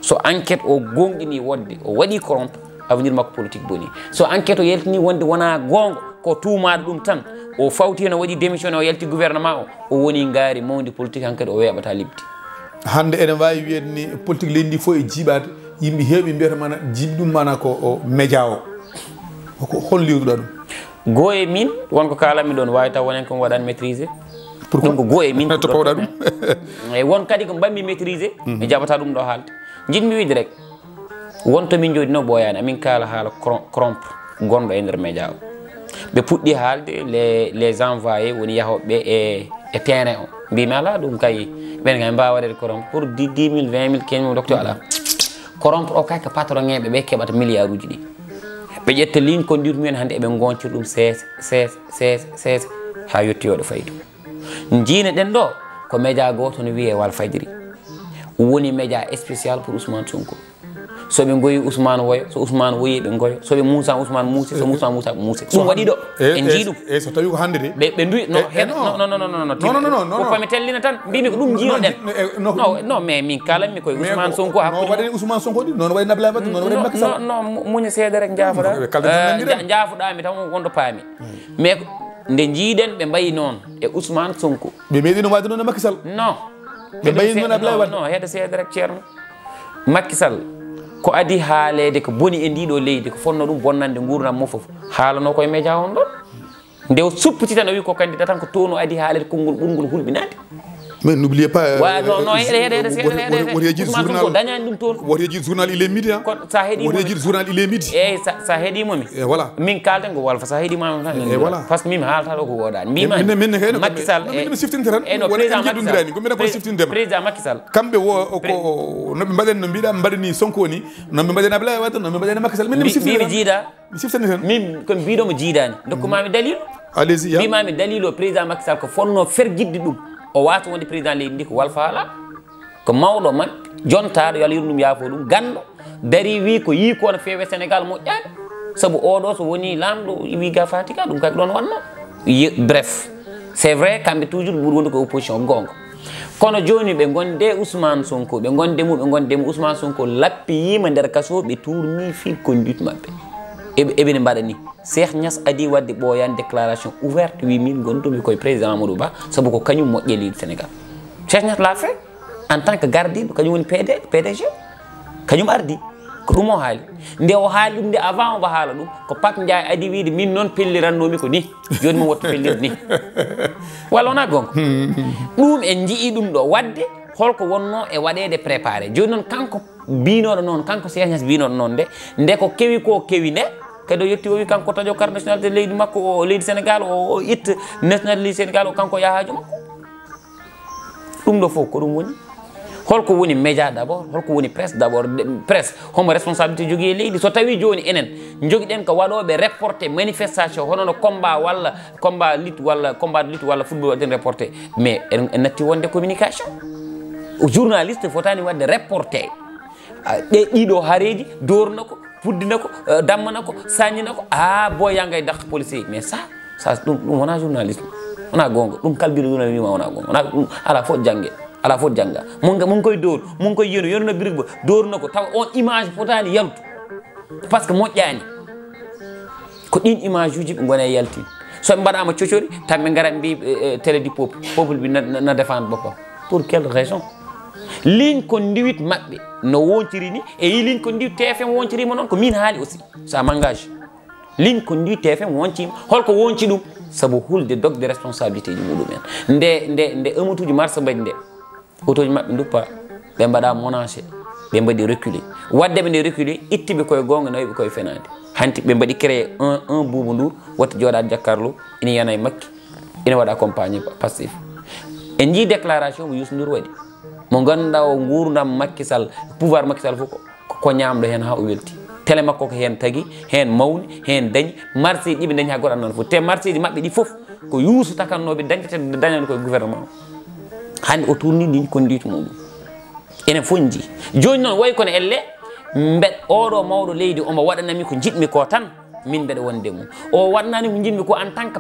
so enquête o gonɗini wonde o waɗi corrompe avenir makko politique boni so enquête o yaltini wonde wona gonga ko tuumaɗo ɗum tan o fawti hen o waɗi démissionné o yalti gouvernement o woni ngaari mawdi politique hankkadi o weeɓata libdi hande ene wawi wiyede ni politique leydi ndi fof e jiiɓade yimɓe heewɓe mbiyata mana jiiɓi ɗum mana ko média o ko hol liwruɗa ɗum goo e min wonko kalanmi ɗon wawi taw wonen komi waɗani maîtrisé ɗum ko goo e min to pawɗa ɗum eyyi won kadi ko mbammi maîtrisé mi jaɓata ɗum ɗo haalde jiɗmi wiide rek wonto min jooɗi no ɓooyani amin kaala haala corrompre gonɗo e nder média o ɓe puɗɗi haalde les envoyés woni yahoɓe e terrain o mbimi ala ɗum kay ɓen kay mbawa waɗede corrompre pour 10 000 20 000 15 000 docteur ala corrompre o kay ko patron ŋeɓe ɓe keɓata milliard uji ɗi ɓe ƴetta ligne conduite mumen hannde eɓe goncir ɗum seese ha yettoyoɗo faydu jiine ɗen ɗo ko média goto no wiye Walfadjri woni média spécial pour Ousmane Sonko so ɓe goyi Ousmane woyo so Ousmane woyi ɓe goyo so ɓe muusa Ousmane muusi so Moussa Moussa muusi ɗum waɗi ɗo en jii ɗum e so tawi ko hande de ɓe duyi non ko fami tellina tan mbimi ko ɗum jiinoɗen non mais min kalanmi koye Ousmane Sonko hakkude waɗani Ousmane Sonko ɗi noon waɗi Abdoulaye Wade noon waɗi Macky Sall non muña seeda rek jaafoɗa jaafoɗami tan wonɗo paami mais nde jiiɗen ɓe mbayi noon e Ousmane Sonko ɓe meeɗi no wadde noon e Macky Sall non ɓe mbayi noon Abdoulaye Wade non heede seeda rek ceerno Macky Sall ko adi haalede ko boni e ndiɗo leydi ko fonno ɗum bonnande gurdam mo foof haalano koye média on ɗon nde o suppiti tan o wi ko candidat tan ko toon o adi haalede konngol ɓurngol hulɓinade mais n'oubliez pas non heɗe seeɗa dañani ɗum toon woto yejid journal il est midi ko sa heeɗi woto yejid journal il est midi eyyi sa heeɗimomi voilà min kalten ko Walfa sa heeɗimami tan voilà par ce que mimi haalata ɗo ko woɗani mbimami Macky Sall min siftinte tan ko mbiɗa ko siftindema président Macky Sall kamɓe wo ko noɓe mbaɗen no mbiɗa mbaɗani Sonko ni noɓe mbaɗeni Abdoulaye Wade noɓe mbaɗeni Macky Sall min mi jiiɗa mi siftani tan min komi mbiɗomo jiiɗani dokkumami dalil allez-y mbimami dalil o président Macky Sall ko fonno ferjidde ɗum o wata wonde président leydi ndi ko Walfa ala ko mawɗo maɓɓe jontaɗo yo Allah yurmo ɗum yaafo ɗum ganɗo dari wi ko yi ko no feewe Sénégal moƴƴani saabu oɗo so woni lamɗo wi ga fatika ɗum kay ɗon wanno bref c'est vrai kamɓe toujours ɓuuri wonde ko opposition gonga kono joni ɓe gonde Ousmane Sonko ɓe gondemo Ousmane Sonko lappiyima nder kaso ɓe tourni fil conduite maɓɓe eɓene mbaɗa ni Cheikh Niass adi wadde ɓooyani déclaration ouverte wi min gontomi koye président Amadou Ba saabu ko kañum moƴƴe leydi Sénégal Cheikh Niass l'a fait en tant que gardiɗo kañum woni PDG kañum ardi ko ɗum o haali nde o haali ɗum nde avant omo haala ɗum ko Pape Ndiaye adi wiide min noon pellirannomi ko ni joni mi wattu pellirde ni walla wona gonga ɗum en jii ɗum ɗo wadde holko wonno e waɗede préparé joni noon kanko binoɗo noon kanko Cheikh Niass binoɗo noon nde ko kewi ko kewi nde kadi o yetti o wi kanko taƴo carte nationalité leydi makko o leydi Sénégal o itta nationalité Sénégal o kanko yahajo makko ɗum ɗo fof ko ɗum woni holko woni média d' abord holko woni presse d' abord presse homo responsabilité jogui e leydi so tawi joni enen joguiɗen ko waɗoɓe reporté manifestation honono combat walla combat lutte walla football waɗen reporté mais en natti wonde communication journaliste fotani wadde reporté ɗiɗo haareji dorna ko puddina ko dammana ko sañina ko boyangay dak policier mais ça ɗum wona journalisme wona gonga ɗum kalbiri journalisme wona gonga wona ɗum ala fof jangge ala fof jangga mon koye dor mon koye yeno birig ba dorna ko taw on image fotani yaltu par ce que moƴƴani ko ɗin image uji ɓe gona yaltin so ɓe mbaɗama cocori tan ɓe garat mbi télé du peuple bi na défendre boppam pour quelle raison ligne ko ndiwit maɓɓe no wonciri ni e yi ligne ko ndiwit TFM woncirima noon ko min haali aussi ça m'engage ligne ko ndiwit TFM woncima holko wonci ɗum saabu hulde dogde responsabilité ji muɗumen nde amatuji marsa mbaɗi nde autoji maɓɓe duppa ɓe mbaɗa menacé ɓe mbaɗi reculé waddeɓe nde reculé ittiɓe koye gonga nawiɓe koye fenade hanti ɓe mbaɗi créé un Boubou Ndour watta jooɗade jakkarlo ina yana e makki ina waɗa accompagné passif en jii déclaration mo Youssou Ndour waɗi mo ganduɗa o gurdam Macky Sall pouvoir Macky Sall fof ko ñamɗo hen ha o welti télé makko ko hen tagui hen mawni hen dañi marché ɗiɓe dañi ha goɗɗo annan fof te marché ji maɓɓe ɗi foof ko Youssou takannoɓe dañdete dañani koye gouvernement hande o tourni ligne conduite muɗum enen fof jii joni noon way kono elle mbeɗ oɗo mawɗo leydi omo waɗanami ko jiɗmi ko tan min mbeɗa wonde mum o waɗnani ko jinmi ko en tant que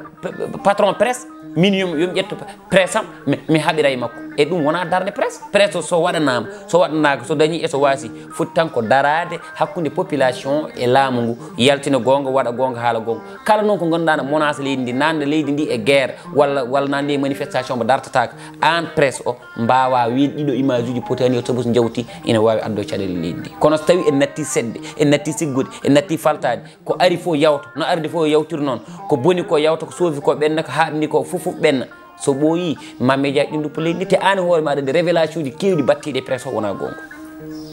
patron presse min yomi ƴetto presse am mi haɓiray makko e ɗum wona darde presse so waɗanama so waɗanaka so dañi e so wasi foti tan ko darade hakkude population e laamu ngu yaltina gonga waɗa gonga haala gonga kala noon ko ganduɗa ne menace leydi ndi nande leydi ndi e guerre walla nande manifestation mo dartataka an presse o mbawa wiide ɗiɗo image uji potani o tobos jawti ina wawi addo caɗele leydi ndi kono so tawi en natti sedde en natti siggude en natti faltade ko ari fo yawta no arde fo yawtir noon ko boni ko yawta ko soofi ko ɓenna ko haɗni ko fof ɓenna so ɓooyi mammejaji ɗin duppo leydi ndi te an hoore maɗa de révélation ji kewɗi battiɗe presse o wona gonga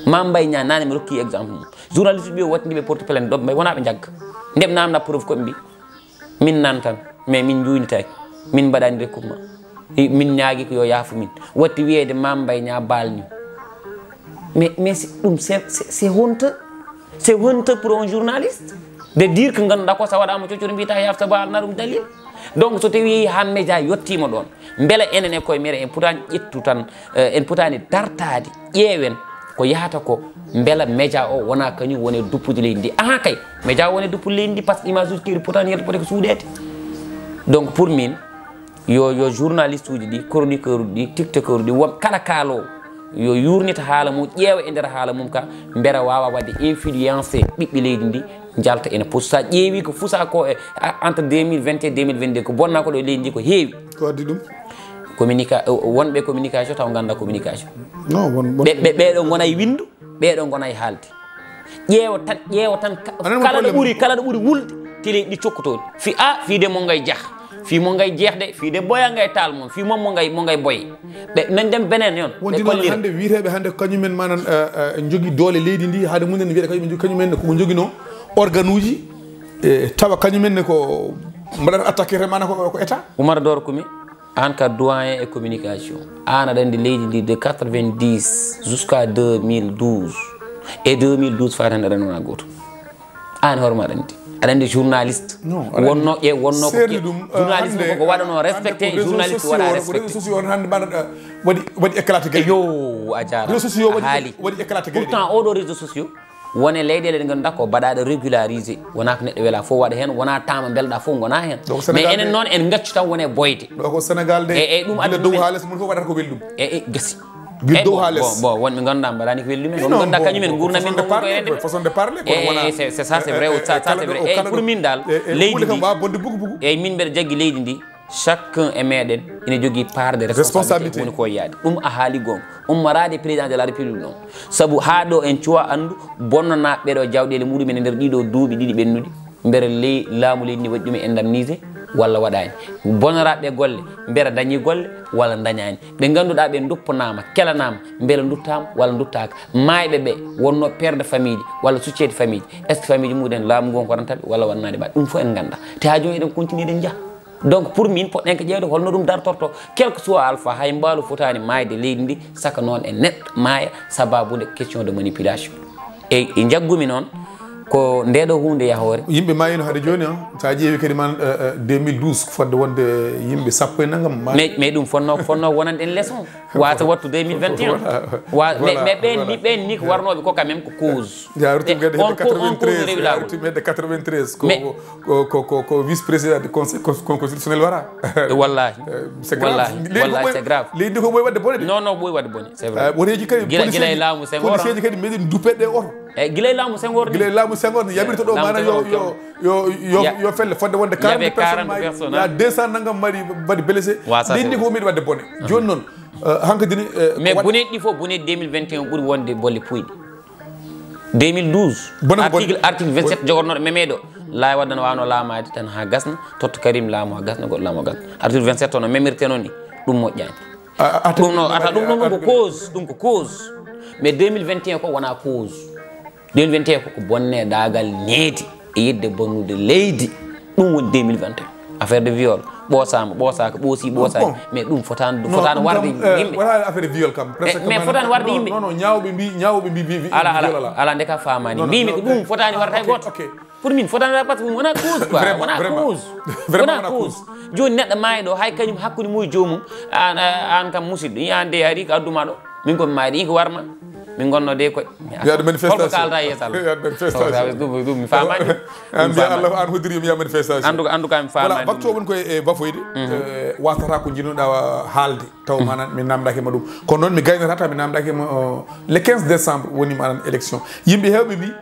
Mame Mbaye Niang nane mi rokki exemple mum journaliste ɓe wattidiɓe porte plainte doɓe mbay wona ɓe jagga ndem namna preuve koɓe mbi min nan tan mais min juynitaki min mbaɗani recoupement min ñaagui ko yo yaafu min watti wiyede Mame Mbaye Niang balni mais ɗum c'est honteux pour un journaliste de dire que ganduɗa ko sa waɗama coccori mbiyata yafta balna ɗum dalil donc so tawi yeehi han média yettima ɗon beele enen e koye mere en potani ƴettu tan en potani dartade ƴeewen ko yahata ko beela média o wona kañum woni duppude leydi ndi aha kay média o woni duppude leydi ndi par ce que image uji kewɗi potani yerde poti ko suuɗede donc pour min yo journaliste uji ɗi chroniqueur uji ɗi tiktokeur uji ɗi kala kaalowo yo yurnita haala mum ƴeewa e nder haala mum ka mbera wawa wadde influencé ɓiɓɓe leydi ndi jalta ene post sa ƴeewi ko fusa ko entre 2021 2022 ko bonna ko ɗo leydi ndi ko heewi ko addi ɗum wonɓe communication taw ganda communication non ɓeɗo gona e windu ɓeɗo gona e haalde ƴeewa tan kala ɗo ɓuuri wulde te leydi ɗi cokkotoni fiide mo ngay jah fi mo ngay jeexde fiide boya ngay taal mom fi mom mo ngay boye ɓe nan dem benen yon wonti noon hande wiiteɓe hande kañumen manan jogui doole leydi ndi haade munen wiyeɗa kañumen koko joguino organe uji tawa kañumenne ko mbaɗata attaqué mana ko état Oumar Dor Koumi an ka doyen et communication an aɗa andi leydi ndi de 90 jusqu'à 2012 et 2012 fati hande aɗa wona goto an hoore maɗa andi aɗa andi journaliste wonno journaliste ko waɗano respecté journaliste waɗa respecté réseau sociaux hande mbaɗa waɗi éclaté gay yo a jarama réseau sociaux waɗi éclaté gay pourtant oɗo réseau sociaux wone leyɗele ɗe ganduɗa ko mbaɗaɗe régularisé wona ko neɗɗo weela fof waɗa hen wona tama belɗa fof gona hen mais enen noon en gaccu tan wone boyde ɗo ko sénégal de ɗum adda dow ha less mum fof waɗata ko welɗum gassi dow ha less bon wonɓe ganduɗa mbaɗani ko welɗumen on ganduɗa kañumen gurna min ɗo façon de parler c'est ça c'est vrai ça c'est vrai et pour min dal leydi ndi bonde bugu bugu eyyi min mbeɗa jaggui leydi ndi chacun e meɗen ina jogui part de responsabilité woni ko yaade ɗum a haali gonga ummorade président de la république noon saabu ha ɗo en cuwa andu bonnanaɓe ɓeɗo jawɗele muɗumen e nder ɗiɗo duuɓi ɗiɗi ɓennuɗi mbere laamu leydi ndi waɗi ɗum e indemnisé walla waɗani bonnoraɓe golle mbera dañi golle walla dañani ɓe ganduɗa ɓe duppanama kelanama beele duttama walla duttaka mayɓe ɓe wonno père de famille walla succede famille est ce que famille muɗen laamu gon korantaɓe walla wannade ɓaɗe ɗum fof en ganda te ha joni eɗen continue eɗen jaaha donc pour min poɗɗen ko ƴewde holno ɗum dartorto quelque soit alpha hay mbaalu fotani mayde leydi ndi saka noon e neɗɗo maaya sababude question de manipulation e jaggumi noon ko ndeɗo hunde yahore yimɓe mayino haade joni sa ƴeewi kadi man 2012 fodde wonde yimɓe sappo e naggam mais ɗum fonno wonande en leçon wasa wattu 2021 mais ɓen ni ko warnoɓe ko quand même ko cause hedde 93 ko vice président du conseil constitutionnel wara wallahi c'est grave leydi ko ɓoyi wadde bone de non ɓoyi wadde bone c'est vrai woneji kadi guila e laamu Senghor policier kadi meɗen dupeɗe oto guila e laamu Senghor Senghor ne yaɓirta ɗo mana yo felle fodde wonde 40 personnes ya 200 naggam mbaɗi blessé leydi ko meɗi wadde bone joni noon hankkadine mais boneɗi ɗi fof boneɗi 2021 ɓuuri wonde bolle puyɗi 2012 article 27 jogornoɗo memeɗo laawi waddano wawno laamade tan ha gasna totta Karim laamu ha gasna goɗɗo laamu ha gasna article 27 ono memirte noon ni ɗum moƴƴani ɗum no ata ɗum ko cause mais 2021 ko wona cause 2021 koko bonne dagal needi e yidde bonnude leydi ɗum woni 2021 affaire de viol ɓoosama ɓoosaka ɓoosi ɓoosaki mais ɗum fotani warde yimɓe wona affaire de viol kam mais fotani warde yimɓe non ñawɓe mbi ala nde ka famani mbimi ko ɗum fotani warde hay goto pour min fotani warde par ce que wona cause quoi wona cause joni neɗɗo maayi ɗo hay kañum hakkude mum e jomum an kam musidɗo yiyande ari ko adduma ɗo min komi maayi ɗo yi ko warma min gonno de ko yaade manifestation holko kalda yesal yaade manifestation dum mi famani an biya Allah an hodiri mi ya manifestation andu ka mi famani voilà bakto won koy e bafoyde watata ko jinoda haalde taw manan mi namdake ma dum ko non mi gaynata mi namdake ma le 15 décembre woni manan élection yimbe hewbe bi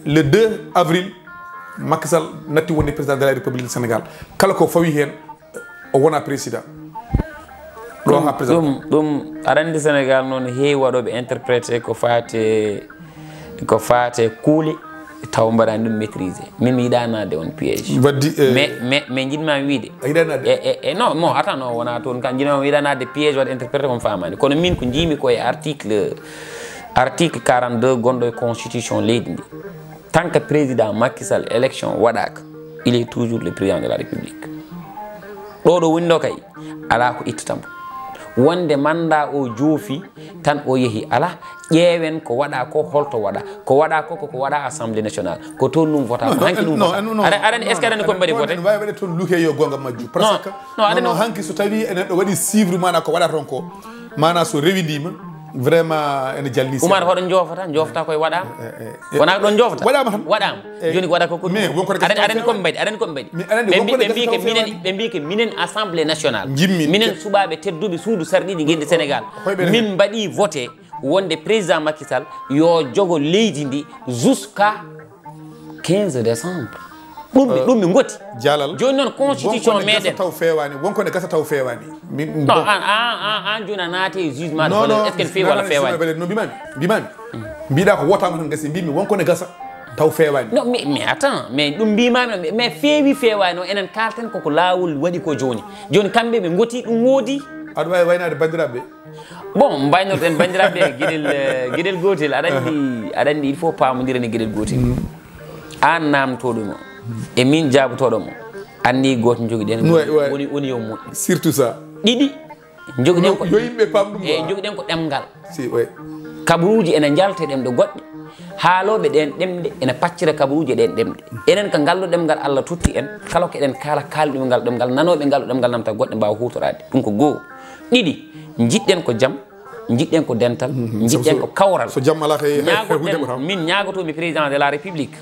le 2 avril Macky Sall natti woni président de la République du Sénégal kala ko fawi hen o wona président do ha président dum arande Sénégal non heewi wadobe interpréter ko faate kuuli taw mbaɗani ɗum maîtriser min mi yiɗanade on piège waddi mais jiɗmami wiide yiɗanade non attends non wona toon kan jiɗmami yiɗanade piège waɗa interpréter komi famani kono min ko jiimi koye article 42 gonɗo e constitution leydi ndi tant que président Macky Sall élection waɗaka il est toujours le président de la République ɗo woni ɗo kay ala ko ittatambo wonde manda o joofi tan o yehi ala ƴeewen ko waɗa ko holto waɗa ko waɗa ko waɗa assemblée nationale ko toon ɗum vota hanki ɗum aɗani est ce que aɗani koɓe mbaɗi voté wawi waɗe toon luke yo gonga majju par ce que non hanki so tawi enen ɗo waɗi suivre mana ko waɗata ton ko mana so rewidima vraiment ene jalni Oumar hoɗon jofata koye waɗama wona ɗon jofata waɗama tan waɗama joni ko waɗa ko aɗani koɓe mbaɗi ɓe mbi ke minen assemblée nationale minen suɓaɓe tedduɓe suudu sarɗiɗi gueɗe Sénégal min mbaɗi voté wonde président Macky Sall yo jogo leydi ndi jusqu'à 15 décembre ɗum mi gotti jalal joni noon constitution meɗen taw fewani wonko ne gasa taw fewani non an joni a naati e jugement de valeur est ce que ne fewi walla fewani no mbimami mbiɗa ko wotama tan gasi mbimi wonko ne gasa taw fewani non mais attends mais ɗum mbimami mais feewi fewani o enen kalten koko lawol waɗi ko joni kamɓe ɓe gooti ɗum woodi aɗa wawi waynade bandiraɓe bon mbaynorten bandiraɓe gueɗel gotel aɗa andi il faut pamodirani gueɗel gotel an namtoɗumo e min jabotoɗomo anni goto joguiɗen woni yo moƴƴi surtout ça ɗiɗi joguiɗen ko yo yimɓe pam ɗum e joguiɗen ko ɗemgal si oui kabaruji ene jalta ɗemɗe goɗɗe haaloɓe ɗen ɗemɗe ene paccira kabaruji ɗen ɗemɗe enen ko ngalɗo ɗemgal Allah totti en kala ko eɗen kala kalɗuɓe ngal ɗemgal nanoɓe ngalɗo ɗemgal namta goɗɗe mbawa hutorade ɗum ko goho ɗiɗi jiɗɗen ko jaam jiɗɗen ko dental jiɗɗen ko kawral so jaam ala kay min ñagotomi président de la république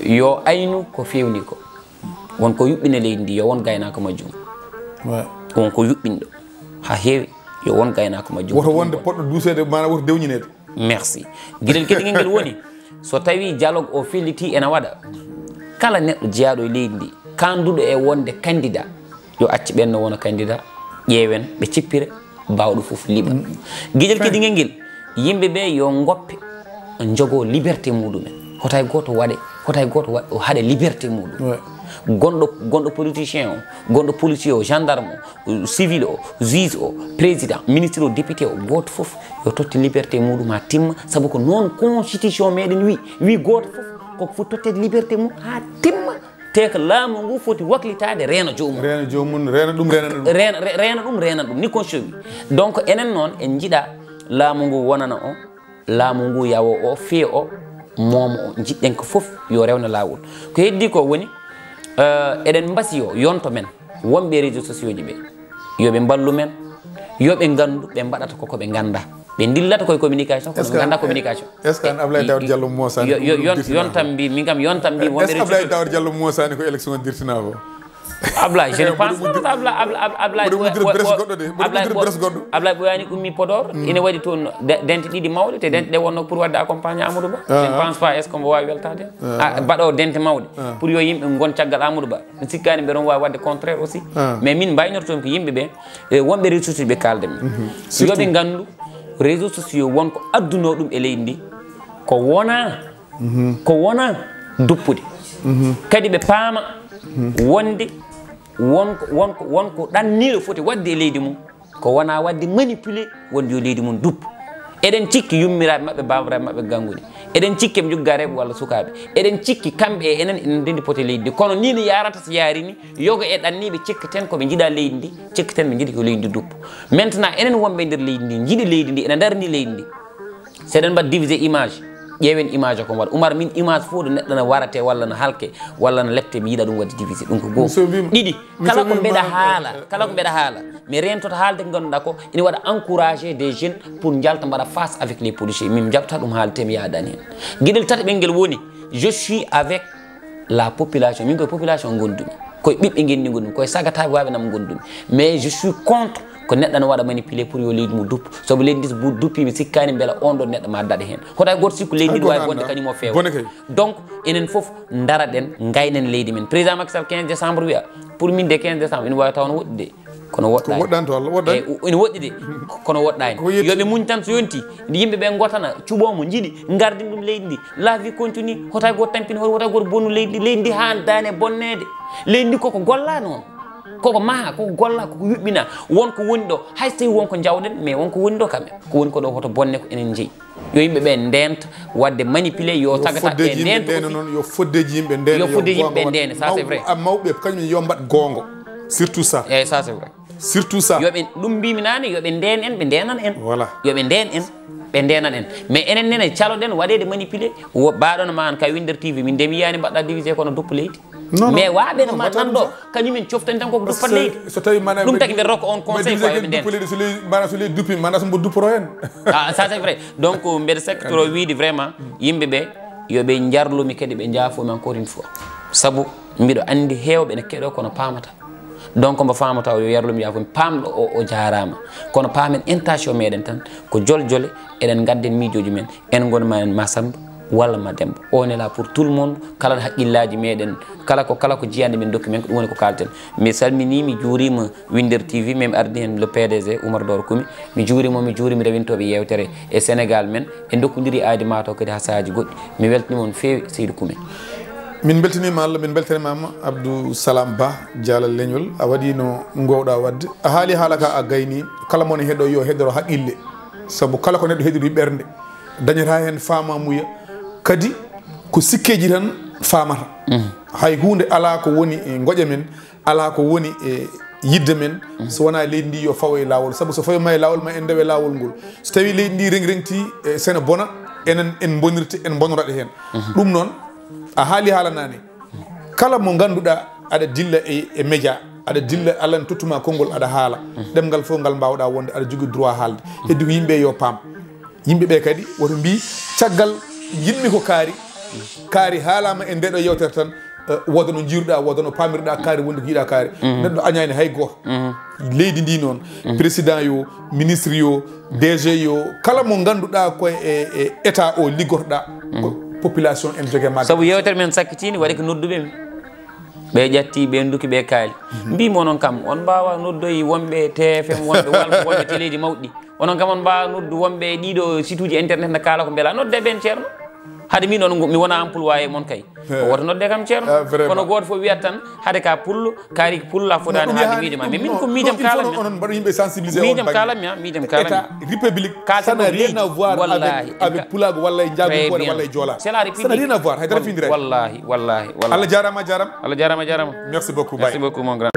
yo aynu ko fewni ko wonko yuɓɓine leydi ndi yo won gaynako majjum wonko yuɓɓinɗo ha heewi yo won gaynako majjum woto wonde poɗɗo duusede mana woto dewñinede merci gueɗel kedigel ngel woni so tawi dialogue o felliti ene waɗa kala neɗɗo jeeyaɗo e leydi ndi kanduɗo e wonde candidat yo acci ɓenno wona candidat ƴeewen ɓe cippira bawɗo foof liɓa gueɗel kedigel ngel yimɓeɓe yo goppe jogo liberté muɗumen hotay goto waɗe o haɗe liberté muɗum gonɗo politicien o gonɗo policier o gendarme o civil o juge o président ministre o député o goto foof yo totti liberté muɗum ha timma saabu ko noon constitution meɗen wi goto foof koko foti tottede liberté mum ha timma te ko laamu ngu foti waklitade reena jomum reena ɗum ni constitution wi donc enen noon en jiiɗa laamu ngu wonana o laamu ngu yawo o fee o momo o jiɗɗen ko foof yo rewna lawol ko heddi ko woni eɗen mbasi o yonto men wonɓe réseaux sociaux ji ɓe yoɓe mballu men yoɓe gandu ɓe mbaɗata koko ɓe ganda ɓe dillata koye communication kono ɓe ganda communication est ce que an Ablaye Daouda Diallo mosani yontam mbi min kam yontam mbi wonɓe réseaux Ablaye Daouda Diallo mosani ko élection dirtina ko Ablaye je ne pense Ablaye ɓoyani ummi Podor ina waɗi toon dente ɗiɗi mawɗe te dente ɗe wonno pour wadde accompagné Amadou Ba je ne pense pas est ce que mbo wawi weltade mbaɗo dente mawɗe pour yo yimɓe gon caggal Amadou Ba mi sikkani mbeɗon wawi wadde contraire aussi mais min mbaynortomi ko yimɓeɓe wonɓe réseaux sociaux ɓe kalde min yoɓe gandu réseaux sociaux wonko adduno ɗum e leydi ndi ko wona duppude kadi ɓe paama wonde wonko ɗanniɗo foti wadde e leydi mum ko wona wadde manipulé wonde yo leydi mum duppu eɗen cikki yummiraɓe mabɓe bamiraɓe mabɓe ganguɗi eɗen cikki eɓe jogga reɓe walla sukaɓe eɗen cikki kamɓe e enen enen ndendi pote leydi ndi kono ni no yarata so yaari ni yoga e ɗanniɓe cikkaten koɓe jiiɗa leydi ndi cikkaten ɓe jiiɗi ko leydi ndi duppu maintenant enen wonɓe nder leydi ndi jiiɗi leydi ndi ene darni leydi ndi seɗen mbaɗa divisé image ƴeewen image ko waɗa Oumar min image fof ɗo neɗɗo no warate walla no halke walla no lefte mi yiiɗa ɗum wadde divisé ɗum ko goo ɗiɗi kala ko mbeɗa haala mi rentoto haalde ko ngannduɗaa ko ina waɗa encouragé des jeunes pour jalta mbaɗa face avec les policiers min jaɓta ɗum haalde mi yaadani heen gueɗel tati ɓenngel woni je suis avec la population min koye population gondumi koye ɓiɓɓe ngenni gondumi koye sagataɓe waɓe nam gondumi mais je suis contre ko neɗɗo no waɗa manipulé pour yo leydi mum duppa sobo leydi ndi duppimi sikkani beela on ɗon neɗɗo ma daɗa hen hoto hay goto sikku leydi ndi wawi bonde kañum o feewa donc enen foof daraɗen gaynen leydi men président Macky Sall 15 décembre wiya pour min de 15 décembre ina wawi taw no woɗɗi de kono woɗɗani ina woɗɗi de kono woɗɗani yoɓe muñ tan so yonti yimɓeɓe gotana cuɓomo jiiɗi gardin ɗum leydi ndi la vie continue hoto hay goto tampini hoto hay goto bonnu leydi ndi handani bonnede leydi ndi koko golla noon koko maha koko golla koko yuɓɓina wonko woni ɗo hay so tawi wonko jawɗen mais wonko woni ɗo kamɓe ko woni ko ɗo hoto bonne ko enen jeeyi yo yimɓeɓe ndenta wadde manipulé yo tagataɓe ndenta yo foddeji yimɓe ndene ça c'est vrai mawɓe kañum yo mbaɗ gonga surtout ça eyyi ça c'est vrai surtout ça yoɓe ɗum mbimi nane yoɓe nden en ɓe ndenan en voilà yoɓe nden en ɓe ndenan en mais enen nene caloɗen waɗede manipulé baɗono ma an ka WINNDERE-TV min nde mi yiyani mbaɗɗa divisé kono duppa leydi mais waɓe no ma nanɗo kañumen coftani tan koko duppat leydi so tawi ɗum tagui mbiɗa rokka on conseil ko yoɓe nden mana so leydi duppi mana so mbo dupporo hen ça c'est vrai donc mbeɗa sectoro wiide vraiment yimɓeɓe yoɓe jarlumi kadi ɓe jaafomi encore une fois saabu mbiɗo andi hewɓe ne keɗo kono pamata donc mbo famata yo yarlum yaafumi pamɗo o jarama kono pamen intention meɗen tan ko joljole eɗen gadden miijoji men en gonma en ma Samba walla ma Demba on est là pour tout le monde kala haqqillaji meɗen kala ko jiyande men dokki men ko ɗum woni ko kalten mi salmini mi juurima WINNDERE-TV même ardi hen le PDG Oumar Doro Koumi mi juurimi rewintoɓe yewtere e Sénégal men e dokkodiri aadi mataw kadi ha sahaji goɗɗi mi weltanima on feewi Seydou Koumi min beltanima Allah min beltanimama Abdou Salam Ba Dialal leñol a waɗi no gowɗa wadde a haali haala ka a gayni kala mone heeɗo yo heddoro haqqille saabu kala ko neɗɗo heeɗiri ɓerde dañata hen famamuya kadi ko sikkeji tan famata hay hunde ala ko woni e goƴe men ala ko woni e yidde men so wona leydi ndi yo fawo e lawol saabu so fawi ma e lawol ma en ndewe lawol ngol so tawi leydi ndi rengrengti sene bona enen en bonirte en bonoraɗe hen ɗum noon a haali haalanani kala mo ganduɗa aɗa dilla e média aɗa dilla Allah ne tottuma konngol aɗa haala ɗemgal fof ngal mbawɗa wonde aɗa jogui droit haalde heddi ko yimɓe yo paam yimɓeɓe kadi woto mbi caggal yimɓe ko kaari haalama e ndeɗo yewtere tan woda no jiruɗa woda no pamirɗa kaari wonde ko yiiɗa kaari neɗɗo añani hay goto leydi ndi noon président yo ministre yo DG yo kala mo ganduɗa koye e état o liggotoɗa population en jogue magga saabu yewtere men sakkitini waɗi ko nodduɓe mi ɓe ƴatti ɓe duki ɓe kaali mbimo noon kam on mbawa noddoyi wonɓe TFM wonɓe téléji mawɗi onon kam on mbawa noddu wonɓe ɗiɗo site uji internet ne kaala ko beela nodde ɓen ceerno haade min on mi wona employé moon kay o woto nodde kam ceerno kono goto fof wiyat tan haade ka pullo kaari pullo a fotani haalde miijema mais min ko miijam kalami onon mbaɗa yimɓe sensibilisé miijam kalami miijam kalami république ça n'a rien à voir avec pulago walla e jaagu walla e joola c'est la république ça n'a rien à voir haydara findira wallahi Allah jarama Allah jarama merci beaucoup merci beaucoup mon grand